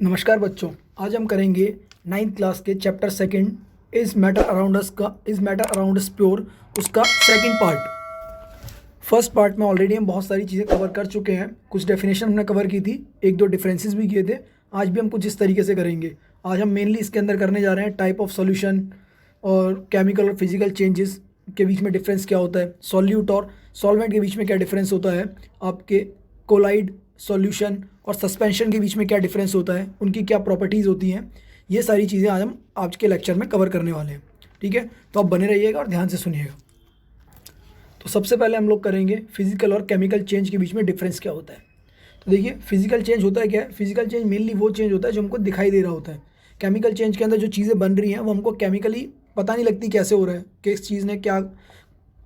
नमस्कार बच्चों, आज हम करेंगे नाइन्थ क्लास के chapter second is matter around us का is matter around us pure उसका सेकंड पार्ट। फर्स्ट पार्ट में ऑलरेडी हम बहुत सारी चीज़ें कवर कर चुके हैं। कुछ डेफिनेशन हमने कवर की थी, एक दो डिफरेंसेस भी किए थे। आज भी हम कुछ इस तरीके से करेंगे। आज हम मेनली इसके अंदर करने जा रहे हैं टाइप ऑफ सॉल्यूशन और केमिकल और फिजिकल चेंजेस के बीच में डिफरेंस क्या होता है, सॉल्यूट और सॉल्वेंट के बीच में क्या डिफरेंस होता है, आपके कोलाइड सॉल्यूशन और सस्पेंशन के बीच में क्या डिफरेंस होता है, उनकी क्या प्रॉपर्टीज़ होती हैं। ये सारी चीज़ें आज के लेक्चर में कवर करने वाले हैं। ठीक है, तो आप बने रहिएगा और ध्यान से सुनिएगा। तो सबसे पहले हम लोग करेंगे फिजिकल और केमिकल चेंज के बीच में डिफरेंस क्या होता है। तो देखिए, फिजिकल चेंज होता है क्या है। फिजिकल चेंज मेनली वो चेंज होता है जो हमको दिखाई दे रहा होता है। केमिकल चेंज के अंदर जो चीज़ें बन रही हैं वो हमको केमिकली पता नहीं लगती कैसे हो रहा है, किस चीज़ ने क्या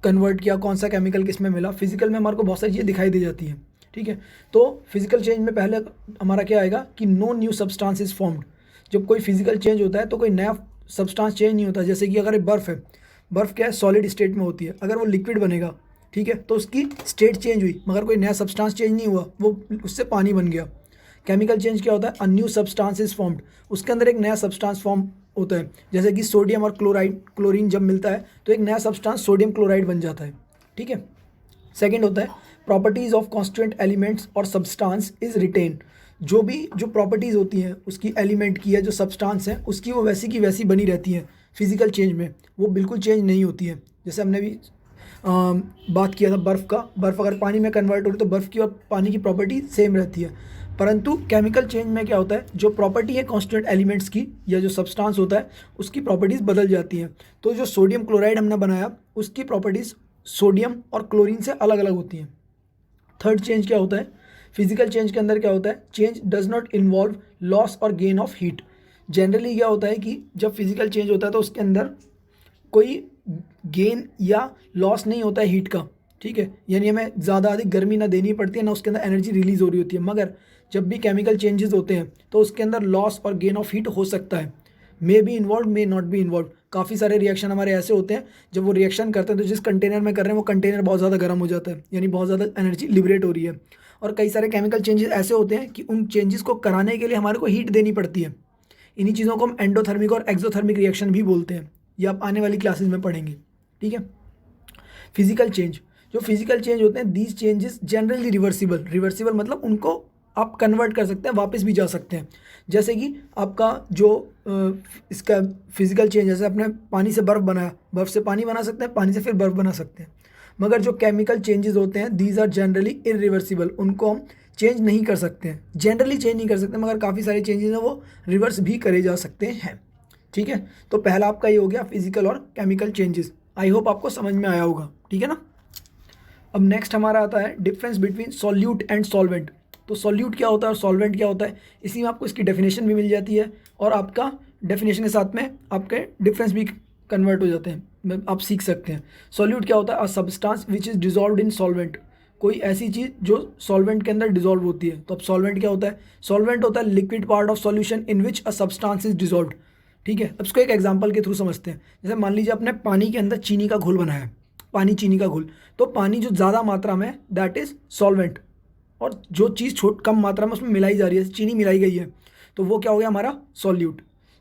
कन्वर्ट किया, कौन सा केमिकल किस में मिला। फिजिकल में हमारे को बहुत सारी चीज़ें दिखाई दे जाती हैं। ठीक है, तो फिजिकल चेंज में पहले हमारा क्या आएगा कि no new substance is formed. जब कोई फिजिकल चेंज होता है तो कोई नया सब्सटेंस चेंज नहीं होता। जैसे कि अगर बर्फ़ है, बर्फ़ क्या है, सॉलिड स्टेट में होती है। अगर वो लिक्विड बनेगा, ठीक है, तो उसकी स्टेट चेंज हुई मगर कोई नया सब्सटेंस चेंज नहीं हुआ, वो उससे पानी बन गया। केमिकल चेंज क्या होता है, a new substance is formed, उसके अंदर एक नया सब्सटेंस फॉर्म होता है। जैसे कि सोडियम और क्लोरीन जब मिलता है तो एक नया सब्सटेंस सोडियम क्लोराइड बन जाता है। ठीक है, सेकेंड होता है प्रॉपर्टीज़ ऑफ कॉन्स्टिट्यूएंट एलिमेंट्स और सब्सटेंस इज रिटेन। जो प्रॉपर्टीज़ होती हैं उसकी एलिमेंट की है, जो सब्सटेंस है उसकी, वो वैसी की वैसी बनी रहती है। फिजिकल चेंज में वो बिल्कुल चेंज नहीं होती है। जैसे हमने भी बात किया था बर्फ़ का, बर्फ़ अगर पानी में कन्वर्ट हो रही तो बर्फ़ की और पानी की प्रॉपर्टी सेम रहती है। परंतु केमिकल चेंज में क्या होता है, जो प्रॉपर्टी है कॉन्स्टिट्यूएंट एलिमेंट्स की या जो सब्सटेंस होता है उसकी प्रॉपर्टीज़ बदल जाती हैं। तो जो सोडियम क्लोराइड हमने बनाया उसकी प्रॉपर्टीज़ सोडियम और क्लोरीन से अलग अलग होती हैं। थर्ड चेंज क्या होता है, फिजिकल चेंज के अंदर क्या होता है, change does not involve loss और गेन ऑफ हीट। जनरली क्या होता है कि जब फिजिकल चेंज होता है तो उसके अंदर कोई गेन या लॉस नहीं होता है हीट का। ठीक है, यानी हमें ज़्यादा अधिक गर्मी ना देनी पड़ती है, ना उसके अंदर एनर्जी रिलीज हो रही होती है। मगर जब भी केमिकल चेंजेस होते हैं तो उसके अंदर लॉस और गेन ऑफ हीट हो सकता है। May be involve, may not be involve. काफ़ी सारे रिएक्शन हमारे ऐसे होते हैं, जब वो रिएक्शन करते हैं तो जिस कंटेनर में कर रहे हैं वो कंटेनर बहुत ज़्यादा गर्म हो जाता है, यानी बहुत ज़्यादा एनर्जी लिबरेट हो रही है। और कई सारे केमिकल चेंजेस ऐसे होते हैं कि उन चेंजेस को कराने के लिए हमारे को हीट देनी पड़ती है। इन्हीं चीज़ों को हम एंडोथर्मिक और एक्सोथर्मिक रिएक्शन भी बोलते हैं। ये आप आने वाली क्लासेस में पढ़ेंगे। ठीक है, फिजिकल चेंज, जो फिजिकल चेंज होते हैं दीज चेंजेस जनरली रिवर्सिबल मतलब उनको आप कन्वर्ट कर सकते हैं, वापस भी जा सकते हैं। जैसे कि आपका जो इसका फिजिकल चेंज, जैसे आपने पानी से बर्फ़ बनाया, बर्फ़ से पानी बना सकते हैं, पानी से फिर बर्फ़ बना सकते हैं। मगर जो केमिकल चेंजेस होते हैं दीज आर जनरली इरिवर्सिबल, उनको हम चेंज नहीं कर सकते हैं। जनरली चेंज नहीं कर सकते, मगर काफ़ी सारे चेंजेस हैं वो रिवर्स भी करे जा सकते हैं। ठीक है, तो पहला आपका ये हो गया फिजिकल और केमिकल चेंजेस। आई होप आपको समझ में आया होगा। ठीक है ना। अब नेक्स्ट हमारा आता है difference between solute and solvent. तो सॉल्यूट क्या होता है और सॉल्वेंट क्या होता है, इसी में आपको इसकी डेफिनेशन भी मिल जाती है और आपका डेफिनेशन के साथ में आपके डिफरेंस भी कन्वर्ट हो जाते हैं, आप सीख सकते हैं। सॉल्यूट क्या होता है, a substance which is dissolved in solvent, कोई ऐसी चीज़ जो सॉल्वेंट के अंदर डिजॉल्व होती है। तो अब सॉल्वेंट क्या होता है, सॉल्वेंट होता है liquid part of solution in which a substance is dissolved. ठीक है, अब इसको एक एग्जांपल के थ्रू समझते हैं। जैसे मान लीजिए आपने पानी के अंदर चीनी का घोल बनाया है, पानी चीनी का घोल, तो पानी जो ज़्यादा मात्रा में दैट इज़ सॉल्वेंट, और जो चीज़ कम मात्रा में उसमें मिलाई जा रही है, चीनी मिलाई गई है, तो वो क्या हो गया हमारा सॉल्यूट।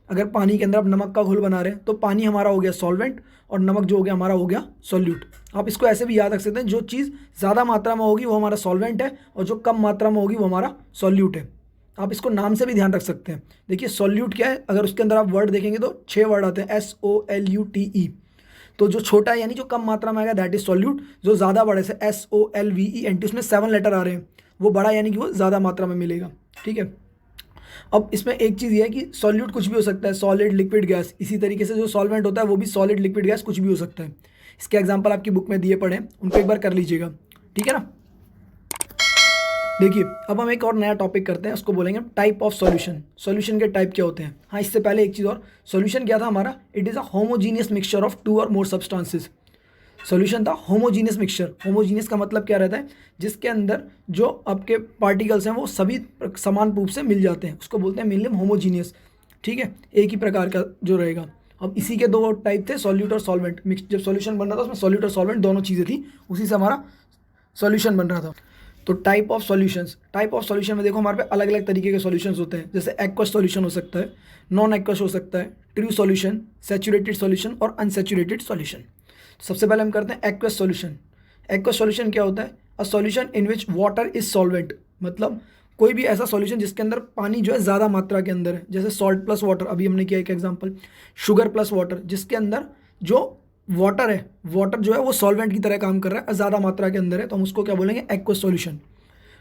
अगर पानी के अंदर आप नमक का घोल बना रहे हैं तो पानी हमारा हो गया सॉल्वेंट और नमक जो हो गया हमारा हो गया सॉल्यूट। आप इसको ऐसे भी याद रख सकते हैं, जो चीज़ ज़्यादा मात्रा में होगी वो हमारा सॉल्वेंट है और जो कम मात्रा में होगी वो हमारा सॉल्यूट है। आप इसको नाम से भी ध्यान रख सकते हैं। देखिए सॉल्यूट क्या है, अगर उसके अंदर आप वर्ड देखेंगे तो 6 वर्ड आते हैं, SOLUTE। तो जो छोटा है यानी जो कम मात्रा में आएगा दैट इज सॉल्यूट, जो ज़्यादा बड़े से SOLVENT उसमें 7 लेटर आ रहे हैं, वो बड़ा यानी कि वो ज़्यादा मात्रा में मिलेगा। ठीक है, अब इसमें एक चीज़ ये है कि सॉल्यूट कुछ भी हो सकता है, सॉलिड लिक्विड गैस। इसी तरीके से जो सॉल्वेंट होता है वो भी सॉलिड लिक्विड गैस कुछ भी हो सकता है। इसके एग्जाम्पल आपकी बुक में दिए पड़े हैं, उनको एक बार कर लीजिएगा। ठीक है ना। देखिए अब हम एक और नया टॉपिक करते हैं, उसको बोलेंगे टाइप ऑफ सॉल्यूशन। सॉल्यूशन के टाइप क्या होते हैं। हाँ, इससे पहले एक चीज़ और, सॉल्यूशन क्या था हमारा, it is a homogeneous mixture of 2 और मोर सब्सटेंसेस। सॉल्यूशन था होमोजीनियस मिक्सचर। होमोजीनियस का मतलब क्या रहता है, जिसके अंदर जो आपके पार्टिकल्स हैं वो सभी समान रूप से मिल जाते हैं, उसको बोलते हैं मेनली होमोजीनियस। ठीक है, एक ही प्रकार का जो रहेगा। अब इसी के 2 टाइप थे, सॉल्यूट और सॉल्वेंट। मिक्स जब सॉल्यूशन बन रहा था उसमें सॉल्यूट और सॉल्वेंट दोनों चीज़ें थी, उसी से हमारा सॉल्यूशन बन रहा था। तो टाइप ऑफ सॉल्यूशन में देखो हमारे पे अलग अलग तरीके के सॉल्यूशंस होते हैं, जैसे एक्वस सॉल्यूशन हो सकता है, नॉन एक्वस हो सकता है, ट्रू सॉल्यूशन, सैचुरेटेड सॉल्यूशन और अनसैचुरेटेड सॉल्यूशन। सबसे पहले हम करते हैं एक्वस सॉल्यूशन। एक्वस सॉल्यूशन क्या होता है? A solution in which water is solvent, मतलब कोई भी ऐसा सॉल्यूशन जिसके अंदर पानी जो है ज़्यादा मात्रा के अंदर है, जैसे सॉल्ट प्लस वाटर, अभी हमने किया एक एग्जांपल, शुगर प्लस वाटर, जिसके अंदर जो वाटर है, वाटर जो है वो सॉल्वेंट की तरह काम कर रहा है, ज़्यादा मात्रा के अंदर है, तो हम उसको क्या बोलेंगे? Aqueous solution.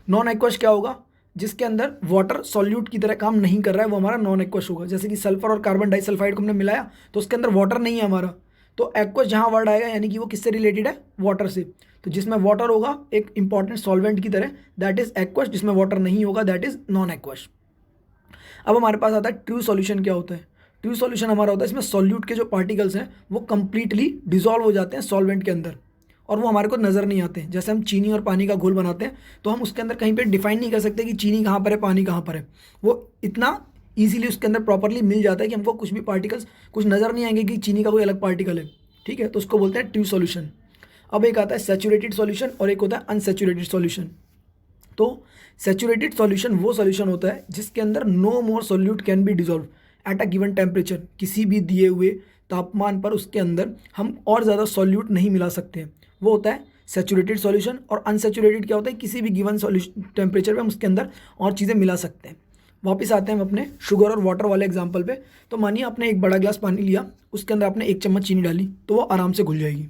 नॉन एक्वस क्या होगा? जिसके अंदर वाटर सॉल्यूट की तरह काम नहीं कर रहा है, वो हमारा नॉन एक्वस होगा। जैसे कि सल्फर और कार्बन डाइसल्फाइड को हमने मिलाया तो उसके अंदर वाटर नहीं है हमारा, तो एक्वस जहाँ वर्ड आएगा यानी कि वो किससे रिलेटेड है? वाटर से। तो जिसमें वाटर होगा एक इंपॉर्टेंट सॉल्वेंट की तरह, दैट इज एक्वस। जिसमें वाटर नहीं होगा दैट इज नॉन एक्वस। अब हमारे पास आता है ट्रू सॉल्यूशन। क्या होता है? ट्रू सॉल्यूशन हमारा होता है इसमें सॉल्यूट के जो पार्टिकल्स हैं वो कंप्लीटली डिजॉल्व हो जाते हैं सॉल्वेंट के अंदर और वो हमारे को नज़र नहीं आते। जैसे हम चीनी और पानी का घोल बनाते हैं तो हम उसके अंदर कहीं पे डिफाइन नहीं कर सकते कि चीनी कहाँ पर है, पानी कहाँ पर है। वो इतना ईजिली उसके अंदर प्रॉपरली मिल जाता है कि हमको कुछ भी पार्टिकल्स कुछ नज़र नहीं आएंगे कि चीनी का कोई अलग पार्टिकल है। ठीक है, तो उसको बोलते हैं ट्रू सॉल्यूशन। अब एक आता है सैचुरेटेड सॉल्यूशन और एक होता है अनसैचुरेटेड सॉल्यूशन। तो सैचुरेटेड सॉल्यूशन वो सॉल्यूशन होता है जिसके अंदर no more solute can be dissolve at a given temperature. किसी भी दिए हुए तापमान पर उसके अंदर हम और ज़्यादा सॉल्यूट नहीं मिला सकते हैं, वो होता है सैचुरेटेड सॉल्यूशन। और अनसैचुरेटेड क्या होता है? किसी भी गिवन सॉल्यूशन टेम्परेचर पे हम उसके अंदर और चीज़ें मिला सकते हैं। वापस आते हैं हम अपने शुगर और वाटर वाले एग्जाम्पल पे। तो मानिए आपने एक बड़ा गिलास पानी लिया, उसके अंदर आपने 1 चम्मच चीनी डाली, तो वो आराम से घुल जाएगी।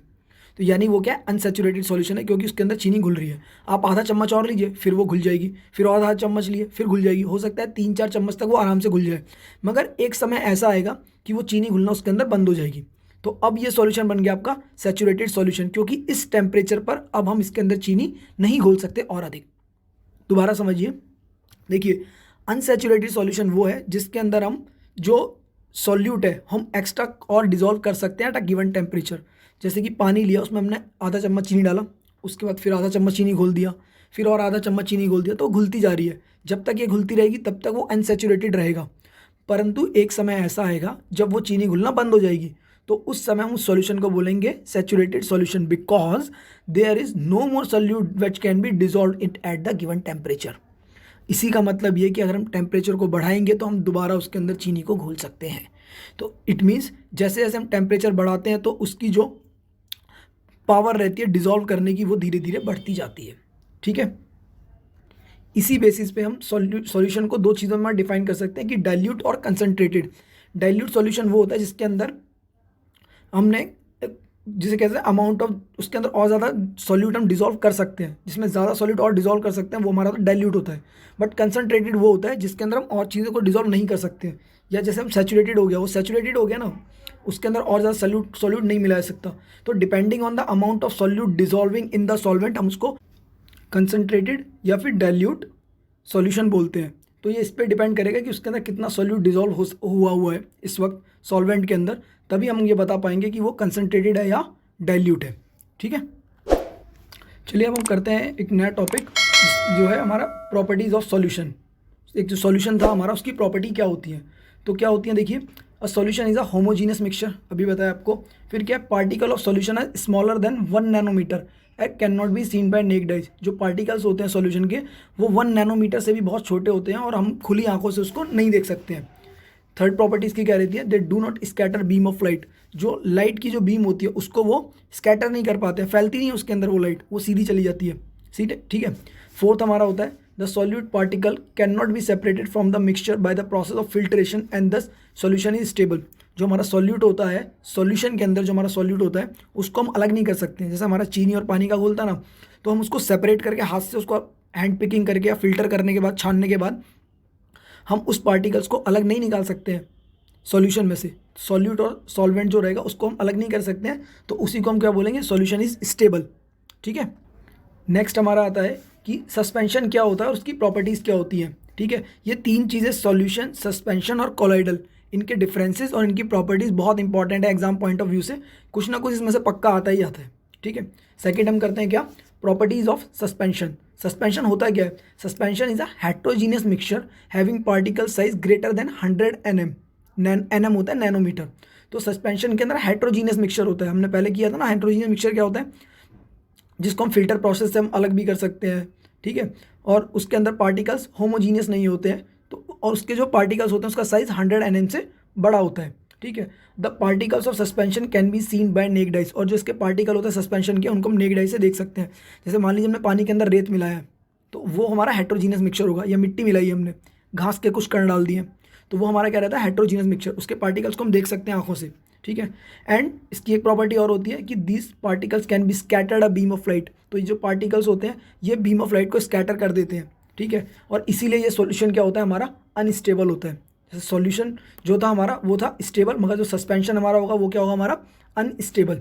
तो यानी वो क्या है? अनसैचुरेटेड सॉल्यूशन है, क्योंकि उसके अंदर चीनी घुल रही है। आप आधा चम्मच और लीजिए, फिर वो घुल जाएगी, फिर और आधा चम्मच लिए, फिर घुल जाएगी। हो सकता है 3-4 चम्मच तक वो आराम से घुल जाए, मगर एक समय ऐसा आएगा कि वो चीनी घुलना उसके अंदर बंद हो जाएगी। तो अब ये सॉल्यूशन बन गया आपका सैचुरेटेड सॉल्यूशन, क्योंकि इस टेम्परेचर पर अब हम इसके अंदर चीनी नहीं घोल सकते और अधिक। दोबारा समझिए, देखिए अनसैचुरेटेड सॉल्यूशन वो है जिसके अंदर हम जो सॉल्यूट है हम एक्स्ट्रा और डिजॉल्व कर सकते हैं एट अ गिवन टेम्परेचर। जैसे कि पानी लिया, उसमें हमने आधा चम्मच चीनी डाला, उसके बाद फिर आधा चम्मच चीनी घोल दिया, फिर और आधा चम्मच चीनी घोल दिया, तो घुलती जा रही है। जब तक ये घुलती रहेगी तब तक वो अनसैचुरेटेड रहेगा, परंतु एक समय ऐसा आएगा जब वो चीनी घुलना बंद हो जाएगी, तो उस समय हम उस सॉल्यूशन को बोलेंगे saturated solution, because there is no more solute which can be dissolve it at the given temperature. इसी का मतलब ये कि अगर हम टेम्परेचर को बढ़ाएंगे तो हम दोबारा उसके अंदर चीनी को घोल सकते हैं। तो इट मीन्स जैसे जैसे हम टेम्परेचर बढ़ाते हैं तो उसकी जो पावर रहती है डिजॉल्व करने की वो धीरे धीरे बढ़ती जाती है। ठीक है, इसी बेसिस पे हम सॉल्यूशन को 2 चीज़ों में डिफाइन कर सकते हैं कि डाइल्यूट और कंसनट्रेटेड। डाइल्यूट सॉल्यूशन वो होता है जिसके अंदर हमने जिसे कहते हैं अमाउंट ऑफ, उसके अंदर और ज़्यादा सॉल्यूट हम डिजॉल्व कर सकते हैं, जिसमें ज़्यादा सॉल्यूट और डिजॉल्व कर सकते हैं, वो हमारा डाइल्यूट होता है। बट कंसनट्रेटेड वो होता है जिसके अंदर हम और चीज़ों को डिजॉल्व नहीं कर सकते हैं। या जैसे हम सैचुरेटेड हो गया, वो सैचुरेटेड हो गया ना, उसके अंदर और ज़्यादा सॉल्यूट नहीं मिला सकता। तो depending on the amount of solute dissolving in the solvent हम उसको कंसनट्रेटेड या फिर डाइल्यूट सॉल्यूशन बोलते हैं। तो ये इस पर डिपेंड करेगा कि उसके अंदर कितना सॉल्यूट डिजॉल्व हुआ है इस वक्त सॉल्वेंट के अंदर, तभी हम ये बता पाएंगे कि वो कंसनट्रेटेड है या डाइल्यूट है। ठीक है, चलिए अब हम करते हैं एक नया टॉपिक जो है हमारा प्रॉपर्टीज़ ऑफ सॉल्यूशन। एक जो सॉल्यूशन था हमारा, उसकी प्रॉपर्टी क्या होती है? तो क्या होती है, देखिए a solution is a homogeneous mixture, अभी बताया आपको। फिर क्या है? पार्टिकल ऑफ सॉल्यूशन है smaller than 1 nanometre and can not be seen by naked eyes. जो पार्टिकल्स होते हैं सॉल्यूशन के वो 1 नैनोमीटर से भी बहुत छोटे होते हैं और हम खुली आंखों से उसको नहीं देख सकते हैं। थर्ड प्रॉपर्टी इसकी क्या रहती है? They do not scatter beam of light. जो लाइट की जो बीम होती है उसको वो स्कैटर नहीं कर पाते, फैलती नहीं है उसके अंदर वो लाइट, वो सीधी चली जाती है। ठीक है। फोर्थ हमारा होता है the solute particle can not be separated from the mixture by the process of filtration and दस सॉल्यूशन इज स्टेबल। जो हमारा सॉल्यूट होता है सॉल्यूशन के अंदर, जो हमारा सॉल्यूट होता है उसको हम अलग नहीं कर सकते हैं। जैसे हमारा चीनी और पानी का घोलता ना, तो हम उसको सेपरेट करके हाथ से उसको हैंड पिकिंग करके या फिल्टर करने के बाद, छानने के बाद हम उस पार्टिकल्स को अलग नहीं निकाल सकते हैं सॉल्यूशन में से। सॉल्यूट और सॉल्वेंट जो रहेगा उसको हम अलग नहीं कर सकते हैं, तो उसी को हम क्या बोलेंगे? Solution is stable. ठीक है। नेक्स्ट हमारा आता है कि सस्पेंशन क्या होता है और उसकी प्रॉपर्टीज़ क्या होती हैं। ठीक है, ये 3 चीज़ें सॉल्यूशन, सस्पेंशन और कोलॉइडल, इनके डिफरेंसेस और इनकी प्रॉपर्टीज़ बहुत इंपॉर्टेंट है एग्जाम पॉइंट ऑफ व्यू से, कुछ ना कुछ इसमें से पक्का आता ही आता है। ठीक है। सेकेंड हम करते हैं क्या? Properties of suspension. सस्पेंशन होता क्या है? Suspension is a heterogeneous mixture having particle size greater than 100 nm। nm होता है नैनोमीटर। तो सस्पेंशन के अंदर हेट्रोजीनियस मिक्सचर होता है। हमने पहले किया था ना, हेट्रोजीनियस मिक्सचर क्या होता है? जिसको हम फिल्टर प्रोसेस से हम अलग भी कर सकते हैं, ठीक है, और उसके अंदर पार्टिकल्स होमोजीनियस नहीं होते हैं, तो और उसके जो पार्टिकल्स होते हैं उसका साइज 100 nm से बड़ा होता है, ठीक है। The particles of suspension can be seen by naked eyes, और जो इसके पार्टिकल होते हैं सस्पेंशन के उनको हम नेक्ड आई से देख सकते हैं। जैसे मान लीजिए हमने पानी के अंदर रेत मिलाया है, तो वो हमारा हेट्रोजीनियस मिक्सचर होगा, या मिट्टी मिलाई हमने, घास के कुछ कण डाल दिए, तो वो हमारा क्या रहता है, हेट्रोजीनियस मिक्सचर, उसके पार्टिकल्स को हम देख सकते हैं आंखों से, ठीक है। एंड इसकी एक प्रॉपर्टी और होती है कि this particles can be scattered a beam of light, तो ये जो पार्टिकल्स होते हैं ये बीम ऑफ लाइट को स्कैटर कर देते हैं, ठीक है, और इसीलिए ये सॉल्यूशन क्या होता है हमारा, अनस्टेबल होता है। जैसे सॉल्यूशन जो था हमारा वो था स्टेबल, मगर जो सस्पेंशन हमारा होगा वो क्या होगा हमारा, अनस्टेबल।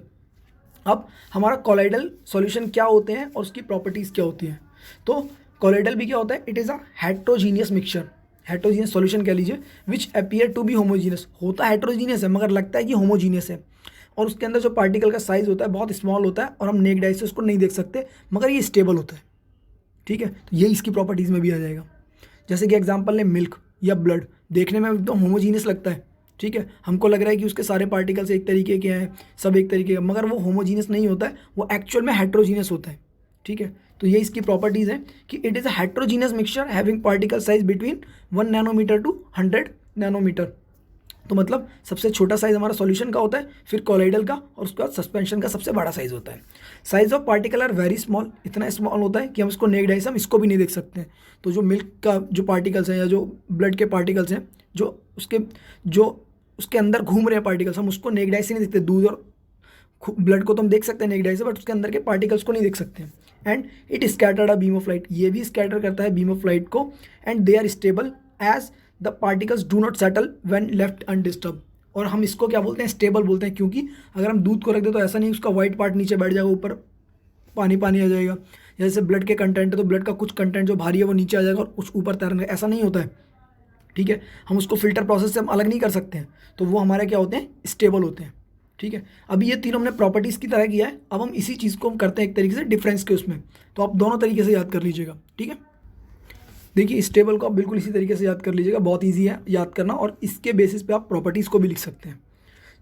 अब हमारा कोलाइडल सॉल्यूशन क्या होते हैं और उसकी प्रॉपर्टीज़ क्या होती हैं। तो कोलाइडल भी क्या होता है, it is a heterogeneous mixture, heterogeneous solution कह लीजिए, विच अपीयर टू बी होमोजीनियस, होता है हेट्रोजीनियस है मगर लगता है कि होमोजीनियस है, और उसके अंदर जो पार्टिकल का साइज होता है बहुत स्मॉल होता है, और हम नेक्ड आई से उसको नहीं देख सकते, मगर ये स्टेबल होता है, ठीक है। तो ये इसकी प्रॉपर्टीज़ में भी आ जाएगा। जैसे कि एग्जांपल ने मिल्क या ब्लड, देखने में एकदम होमोजीनियस लगता है, ठीक है, हमको लग रहा है कि उसके सारे पार्टिकल्स एक तरीके के हैं, सब एक तरीके के, मगर वो होमोजीनियस नहीं होता है, वो एक्चुअल में हेट्रोजीनियस होता है, ठीक है। तो ये इसकी प्रॉपर्टीज़ है कि it is a heterogeneous mixture having particle size between 1 nanometre to 100 nanometre. तो मतलब सबसे छोटा साइज़ हमारा सॉल्यूशन का होता है, फिर कोलाइडल का, और उसके बाद सस्पेंशन का सबसे बड़ा साइज़ होता है। Size of particle are very small, इतना स्मॉल होता है कि हम इसको नेक्ड आई से हम इसको भी नहीं देख सकते हैं। तो जो मिल्क का जो पार्टिकल्स हैं या जो ब्लड के पार्टिकल्स हैं, जो उसके अंदर घूम रहे हैं पार्टिकल्स, हम उसको नेक्ड आई से नहीं देखते। दूध और ब्लड को तो हम देख सकते हैं नेक्ड आई से, बट उसके अंदर के पार्टिकल्स को नहीं देख सकते हैं। And it scattered a beam of light, ये भी स्कैटर करता है बीम ऑफ लाइट को, and they are stable as the particles do not settle when left undisturb. और हम इसको क्या बोलते हैं, स्टेबल बोलते हैं, क्योंकि अगर हम दूध को रख दें तो ऐसा नहीं उसका वाइट पार्ट नीचे बैठ जाएगा, ऊपर पानी पानी आ जाएगा। जैसे ब्लड के कंटेंट है तो ब्लड का कुछ कंटेंट जो भारी है वो नीचे आ जाएगा और कुछ ऊपर तैरने, ऐसा नहीं होता है, ठीक है। हम उसको फिल्टर प्रोसेस से हम अलग नहीं कर सकते हैं, तो वो हमारे क्या होते हैं, स्टेबल होते हैं, ठीक है। अभी ये तीनों हमने प्रॉपर्टीज़ की तरह किया है, अब हम इसी चीज़ को हम करते हैं एक तरीके से डिफरेंस के उसमें, तो आप दोनों तरीके से याद कर लीजिएगा, ठीक है। देखिए स्टेबल को आप बिल्कुल इसी तरीके से याद कर लीजिएगा, बहुत ईजी है याद करना, और इसके बेसिस पे आप प्रॉपर्टीज़ को भी लिख सकते हैं।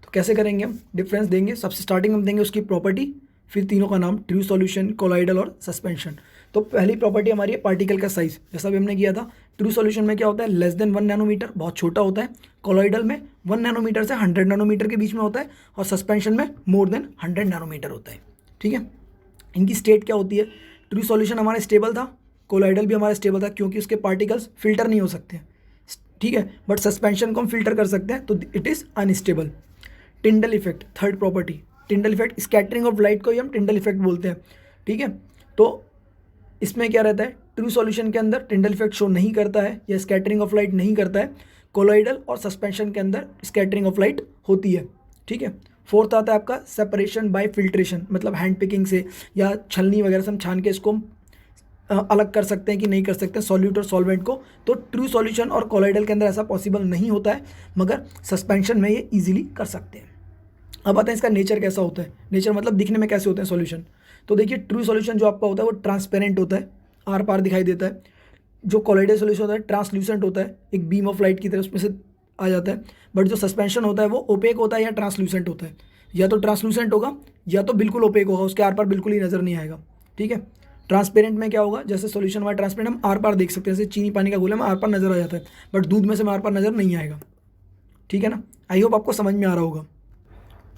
तो कैसे करेंगे हम, डिफरेंस देंगे, सबसे स्टार्टिंग हम देंगे उसकी प्रॉपर्टी, फिर तीनों का नाम, ट्रू सॉल्यूशन, कोलाइडल और सस्पेंशन। तो पहली प्रॉपर्टी हमारी है पार्टिकल का साइज़, जैसा भी हमने किया था। ट्रू सॉल्यूशन में क्या होता है, लेस देन 1 नैनोमीटर, बहुत छोटा होता है। कोलाइडल में 1 नैनोमीटर से 100 नैनोमीटर के बीच में होता है, और सस्पेंशन में मोर देन 100 नैनोमीटर होता है, ठीक है। इनकी स्टेट क्या होती है, ट्रू सॉल्यूशन हमारा स्टेबल था, कोलाइडल भी हमारा स्टेबल था क्योंकि उसके पार्टिकल्स फिल्टर नहीं हो सकते, ठीक है, बट सस्पेंशन को हम फिल्टर कर सकते हैं, तो it is unstable. Tyndall effect, third property, Tyndall effect, scattering of light को ही हम टिंडल इफेक्ट बोलते हैं, ठीक है। तो इसमें क्या रहता है, ट्रू सॉल्यूशन के अंदर टिंडल इफेक्ट शो नहीं करता है या स्कैटरिंग ऑफ लाइट नहीं करता है, कोलाइडल और सस्पेंशन के अंदर स्कैटरिंग ऑफ लाइट होती है, ठीक है। फोर्थ आता है आपका सेपरेशन बाय फिल्ट्रेशन, मतलब हैंड पिकिंग से या छलनी वगैरह से हम छान के इसको अलग कर सकते हैं कि नहीं कर सकते सॉल्यूट और सॉल्वेंट को। तो ट्रू सॉल्यूशन और कोलाइडल के अंदर ऐसा पॉसिबल नहीं होता है, मगर सस्पेंशन में ये इजीली कर सकते हैं। अब आते हैं इसका नेचर कैसा होता है, नेचर मतलब दिखने में कैसे होते हैं सॉल्यूशन। तो देखिए ट्रू सॉल्यूशन जो आपका होता है वो ट्रांसपेरेंट होता है, आर पार दिखाई देता है। जो कोलाइडल सॉल्यूशन होता है ट्रांसल्यूसेंट होता है, एक बीम ऑफ लाइट की तरह उसमें से आ जाता है। बट जो सस्पेंशन होता है वो ओपेक होता है या ट्रांसल्यूसेंट होता है, या तो ट्रांसल्यूसेंट होगा या तो बिल्कुल ओपेक होगा, उसके आर पार बिल्कुल ही नज़र नहीं आएगा, ठीक है। ट्रांसपेरेंट में क्या होगा, जैसे सॉल्यूशन हमारा ट्रांसपेरेंट, हम आर पार देख सकते हैं, जैसे चीनी पानी का घोल में आर पार नजर आ जाता है, बट दूध में से आर पार नजर नहीं आएगा, ठीक है ना। आई होप आपको समझ में आ रहा होगा।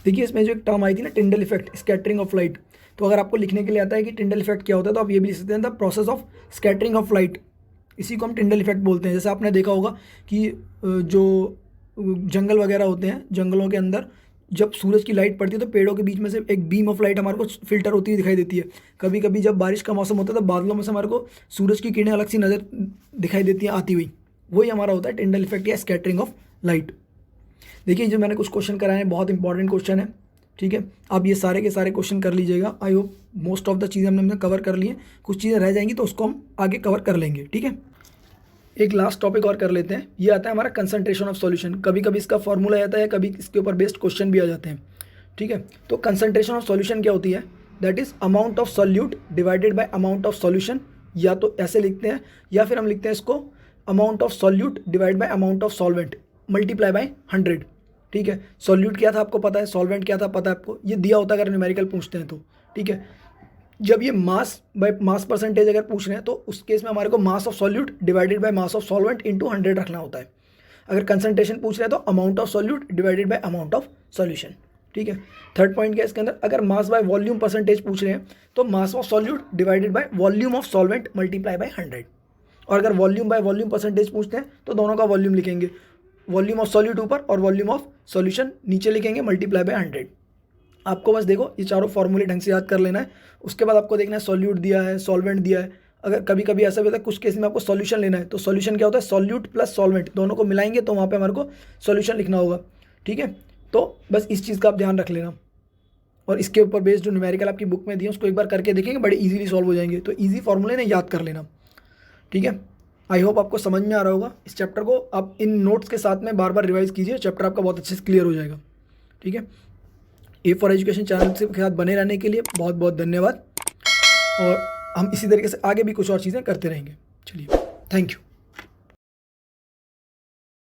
देखिए इसमें जो एक टर्म आई थी ना, Tyndall effect, scattering of light, तो अगर आपको लिखने के लिए आता है कि टिंडल इफेक्ट क्या होता है तो आप ये भी लिख सकते हैं, the process of scattering of light, इसी को हम टिंडल इफेक्ट बोलते हैं। जैसे आपने देखा होगा कि जो जंगल वगैरह होते हैं, जंगलों के अंदर जब सूरज की लाइट पड़ती है तो पेड़ों के बीच में से एक बीम ऑफ लाइट हमारे को फिल्टर होती हुई दिखाई देती है। कभी कभी जब बारिश का मौसम होता है तो बादलों में से हमारे को सूरज की किरणें अलग सी नज़र दिखाई देती हैं आती हुई, वही हमारा होता है टिंडल इफेक्ट या स्कैटरिंग ऑफ लाइट। देखिए जो मैंने कुछ क्वेश्चन कराए हैं बहुत इंपॉर्टेंट क्वेश्चन है, ठीक है। आप ये सारे के सारे क्वेश्चन कर लीजिएगा। I hope most of the चीज़ें हमने कवर कर ली हैं, कुछ चीज़ें रह जाएंगी तो उसको हम आगे कवर कर लेंगे, ठीक है। एक लास्ट टॉपिक और कर लेते हैं, ये आता है हमारा कंसंट्रेशन ऑफ सॉल्यूशन। कभी कभी इसका फॉर्मूला आता है, कभी इसके ऊपर बेस्ड क्वेश्चन भी आ जाते हैं, ठीक है। तो कंसंट्रेशन ऑफ सॉल्यूशन क्या होती है, that is amount of solute divided by amount of solution, या तो ऐसे लिखते हैं या फिर हम लिखते हैं इसको amount of solute divide by amount of solvent multiply by 100, ठीक है। सॉल्यूट क्या था आपको पता है, सॉल्वेंट क्या था पता है आपको, ये दिया होता है अगर न्यूमेरिकल पूछते हैं तो, ठीक है। जब ये मास बाय मास परसेंटेज अगर पूछ रहे हैं तो उस केस में हमारे को mass of solute divided by mass of solvent into 100 रखना होता है। अगर कंसंट्रेशन पूछ रहे हैं तो amount of solute divided by amount of solution. ठीक है। थर्ड पॉइंट क्या है इसके अंदर, अगर मास बाय वॉल्यूम परसेंटेज पूछ रहे हैं तो mass of solute divided by volume of solvent multiply by 100। और अगर वॉल्यूम बाय वॉल्यूम परसेंटेज पूछते हैं तो दोनों का वॉल्यूम लिखेंगे, वॉल्यूम ऑफ सॉल्यूट ऊपर और वॉल्यूम ऑफ सॉल्यूशन नीचे लिखेंगे, मल्टीप्लाई बाय 100। आपको बस देखो ये चारों फॉर्मूले ढंग से याद कर लेना है। उसके बाद आपको देखना है सॉल्यूट दिया है, सॉल्वेंट दिया है। अगर कभी कभी ऐसा भी होता है कुछ केस में आपको सॉल्यूशन लेना है तो सॉल्यूशन क्या होता है, सॉल्यूट प्लस सॉल्वेंट दोनों को मिलाएंगे तो वहाँ पे हमारे को सॉल्यूशन लिखना होगा। ठीक है, तो बस इस चीज़ का आप ध्यान रख लेना। और इसके ऊपर बेस्ड जो न्यूमेरिकल आपकी बुक में दिए उसको एक बार करके देखेंगे, बड़े इजीली सॉल्व हो जाएंगे। तो इजी फॉर्मूले ने याद कर लेना। ठीक है, आई होप आपको समझ में आ रहा होगा। इस चैप्टर को आप इन नोट्स के साथ में बार बार रिवाइज कीजिए, चैप्टर आपका बहुत अच्छे से क्लियर हो जाएगा। ठीक है, ए फॉर एजुकेशन चैनल के साथ बने रहने के लिए बहुत बहुत धन्यवाद। और हम इसी तरीके से आगे भी कुछ और चीज़ें करते रहेंगे। चलिए, थैंक यू।